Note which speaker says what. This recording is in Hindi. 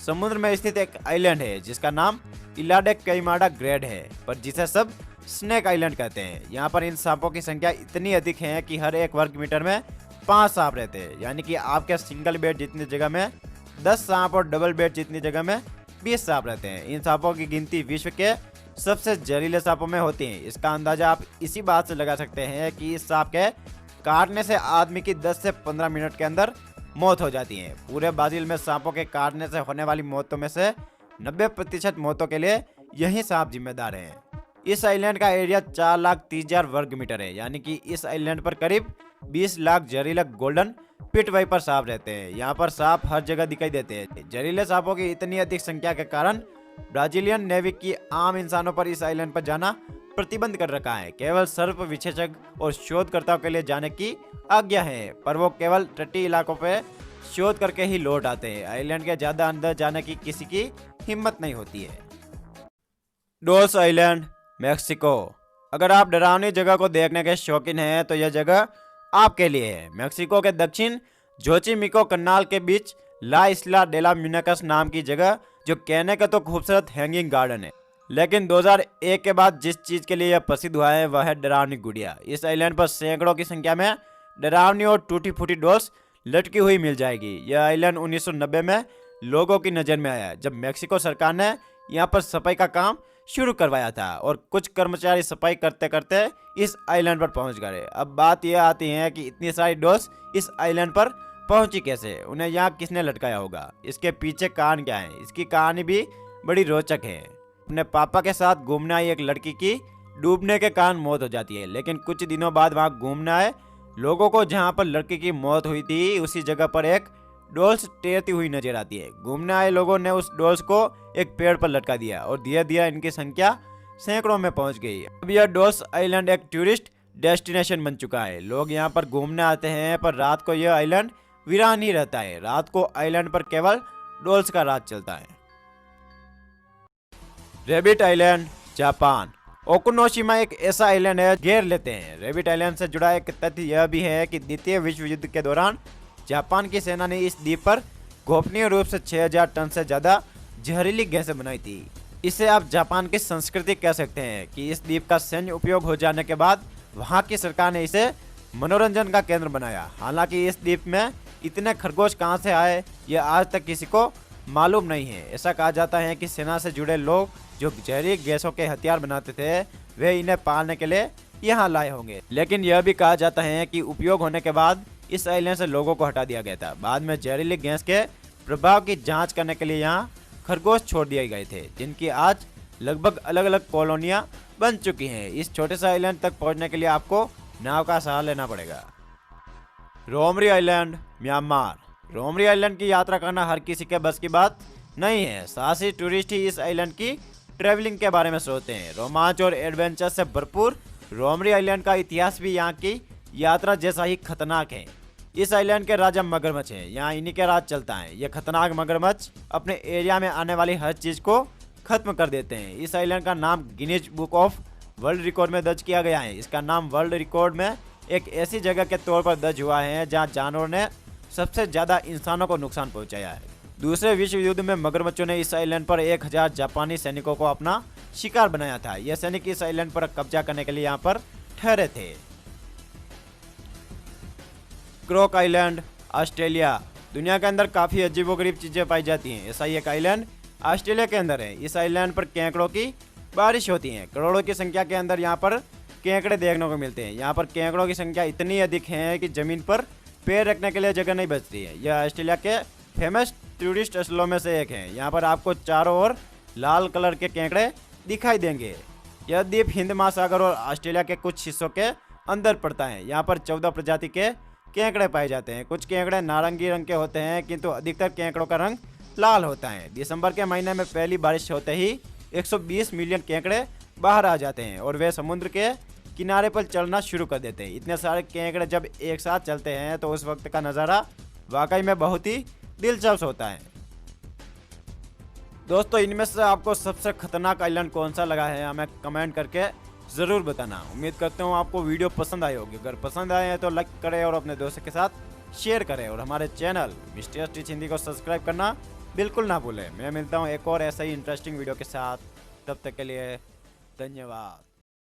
Speaker 1: समुद्र में स्थित एक आइलैंड है जिसका नाम इला डे कैइमाना ग्रेड है, पर जिसे सब स्नेक आइलैंड कहते हैं। यहाँ पर इन सांपों की संख्या इतनी अधिक है कि हर 1 वर्ग मीटर में 5 सांप रहते हैं, यानी कि आपके सिंगल बेड जितनी जगह में 10 सांप और डबल बेड जितनी जगह में 20 सांप रहते हैं। इन सांपों की गिनती विश्व के सबसे जहरीले सांपों में होती है। इसका अंदाजा आप इसी बात से लगा सकते हैं कि इस सांप के काटने से आदमी की 10 से 15 मिनट के अंदर मौत हो जाती है। पूरे ब्राजील में सांपों के काटने से होने वाली मौतों में से 90% मौतों के लिए यही सांप जिम्मेदार हैं। इस आइलैंड का एरिया 4,30,000 वर्ग मीटर है, यानी कि इस आइलैंड पर करीब 20 लाख जहरीले गोल्डन पिट वाइपर सांप रहते हैं। यहाँ पर सांप हर जगह दिखाई देते हैं। जहरीले सांपों की इतनी अधिक संख्या के कारण ब्राजीलियन नेवी की आम इंसानों पर इस आइलैंड पर जाना प्रतिबंध कर रखा है। केवल सर्प विशेषज्ञ और शोधकर्ताओं के लिए जाने की आज्ञा है, पर वो केवल तटीय इलाकों पे शोध करके ही लौट आते हैं। आइलैंड के ज्यादा अंदर जाने की किसी की हिम्मत नहीं होती है। Dolls island, Mexico. अगर आप डरावनी जगह को देखने के शौकीन हैं तो यह जगह आपके लिए है। मेक्सिको के दक्षिण जोचिमिको कनाल के बीच ला इस्ला डेला म्यूनेकस नाम की जगह, जो कहने का तो खूबसूरत हैंगिंग गार्डन है, लेकिन 2001 के बाद जिस चीज के लिए यह प्रसिद्ध हुआ है वह है डरावनी गुड़िया। इस आइलैंड पर सैकड़ों की संख्या में डरावनी और टूटी फूटी डॉल्स लटकी हुई मिल जाएगी। यह आइलैंड 1990 में लोगों की नजर में आया जब मेक्सिको सरकार ने यहाँ पर सफाई का काम शुरू करवाया था और कुछ कर्मचारी सफाई करते करते इस आइलैंड पर पहुंच गए। अब बात यह आती है कि इतनी सारी डॉल्स इस आइलैंड पर पहुंची कैसे, उन्हें यहाँ किसने लटकाया होगा, इसके पीछे कारण क्या है। इसकी कहानी भी बड़ी रोचक है। अपने पापा के साथ घूमने आई एक लड़की की डूबने के कारण मौत हो जाती है, लेकिन कुछ दिनों बाद वहाँ घूमने आए लोगों को जहाँ पर लड़की की मौत हुई थी उसी जगह पर एक डॉल्स तैरती हुई नजर आती है। घूमने आए लोगों ने उस डॉल्स को एक पेड़ पर लटका दिया और धीरे धीरे इनकी संख्या सैकड़ों में पहुंच गई। अब यह डॉल्स आइलैंड एक टूरिस्ट डेस्टिनेशन बन चुका है। लोग यहाँ पर घूमने आते हैं, पर रात को यह आइलैंड वीरान ही रहता है। रात को आइलैंड पर केवल डॉल्स का राज चलता है। Rabbit island, Japan. ओकुनोशिमा एक ऐसा आइलैंड है घेर लेते हैं। रैबिट आइलैंड से जुड़ा एक तथ्य यह भी है कि द्वितीय विश्व युद्ध के दौरान जापान की सेना ने इस द्वीप पर गोपनीय रूप से 6000 टन से ज्यादा जहरीली गैसें बनाई थी। इसे आप जापान की संस्कृति कह सकते हैं कि इस द्वीप का सैन्य उपयोग हो जाने के बाद वहां की सरकार ने इसे मनोरंजन का केंद्र बनाया। हालांकि इस द्वीप में इतने खरगोश कहां से आए यह आज तक किसी को मालूम नहीं है। ऐसा कहा जाता है कि सेना से जुड़े लोग जो जहरीली गैसों के हथियार बनाते थे वे इन्हें पालने के लिए यहाँ लाए होंगे। लेकिन यह भी कहा जाता है कि उपयोग होने के बाद इस आइलैंड से लोगों को हटा दिया गया था। बाद में जहरीली गैस के प्रभाव की जांच करने के लिए यहाँ खरगोश छोड़ दिए गए थे, जिनकी आज लगभग अलग अलग कॉलोनियाँ बन चुकी हैं। इस छोटे से आइलैंड तक पहुँचने के लिए आपको नाव का सहारा लेना पड़ेगा। रोमरी आइलैंड, म्यांमार। रोमरी आइलैंड की यात्रा करना हर किसी के बस की बात नहीं है। साहसी टूरिस्ट ही इस आइलैंड की ट्रैवलिंग के बारे में सोचते हैं। रोमांच और एडवेंचर से भरपूर रोमरी आइलैंड का इतिहास भी यहाँ की यात्रा जैसा ही खतरनाक है। इस आइलैंड के राजा मगरमच्छ हैं, यहाँ इन्हीं के राज चलता है। ये खतरनाक मगरमच्छ अपने एरिया में आने वाली हर चीज को खत्म कर देते हैं। इस आइलैंड का नाम Guinness book of world record में दर्ज किया गया है। इसका नाम वर्ल्ड रिकॉर्ड में एक ऐसी जगह के तौर पर दर्ज हुआ है जहाँ जानवरों ने सबसे ज्यादा इंसानों को नुकसान पहुंचाया है। दूसरे विश्व युद्ध में मगरमच्छों ने इस आइलैंड पर 1000 जापानी सैनिकों को अपना शिकार बनाया था। यह सैनिक इस आइलैंड पर कब्जा करने के लिए यहाँ पर ठहरे थे। Crook island, Australia. दुनिया के अंदर काफी अजीबोगरीब चीजें पाई जाती हैं। ऐसा ही एक आइलैंड ऑस्ट्रेलिया के अंदर है। इस आइलैंड पर केकड़ों की बारिश होती है। करोड़ों की संख्या के अंदर यहाँ पर केकड़े देखने को मिलते हैं। यहाँ पर केकड़ों की संख्या इतनी अधिक है कि जमीन पर पैर रखने के लिए जगह नहीं बचती है। यह ऑस्ट्रेलिया के फेमस टूरिस्ट स्थलों में से एक है। यहाँ पर आपको चारों ओर लाल कलर के केकड़े दिखाई देंगे। यह द्वीप हिंद महासागर और ऑस्ट्रेलिया के कुछ हिस्सों के अंदर पड़ता है। यहाँ पर 14 प्रजाति के केकड़े पाए जाते हैं। कुछ केकड़े नारंगी रंग के होते हैं, किंतु अधिकतर केकड़ों का रंग लाल होता है। दिसंबर के महीने में पहली बारिश होते ही 120 मिलियन केकड़े बाहर आ जाते हैं और वे समुद्र के किनारे पर चलना शुरू कर देते हैं। इतने सारे केकड़े जब एक साथ चलते हैं तो उस वक्त का नज़ारा वाकई में बहुत ही दिलचस्प होता है। दोस्तों, इनमें से आपको सबसे खतरनाक आइलैंड कौन सा लगा है हमें कमेंट करके ज़रूर बताना। उम्मीद करते हूँ आपको वीडियो पसंद आई होगी। अगर पसंद आए हैं तो लाइक करें और अपने दोस्तों के साथ शेयर करें और हमारे चैनल मिस्टर टीच हिंदी को सब्सक्राइब करना बिल्कुल ना भूलें। मैं मिलता हूँ एक और ऐसा ही इंटरेस्टिंग वीडियो के साथ, तब तक के लिए धन्यवाद।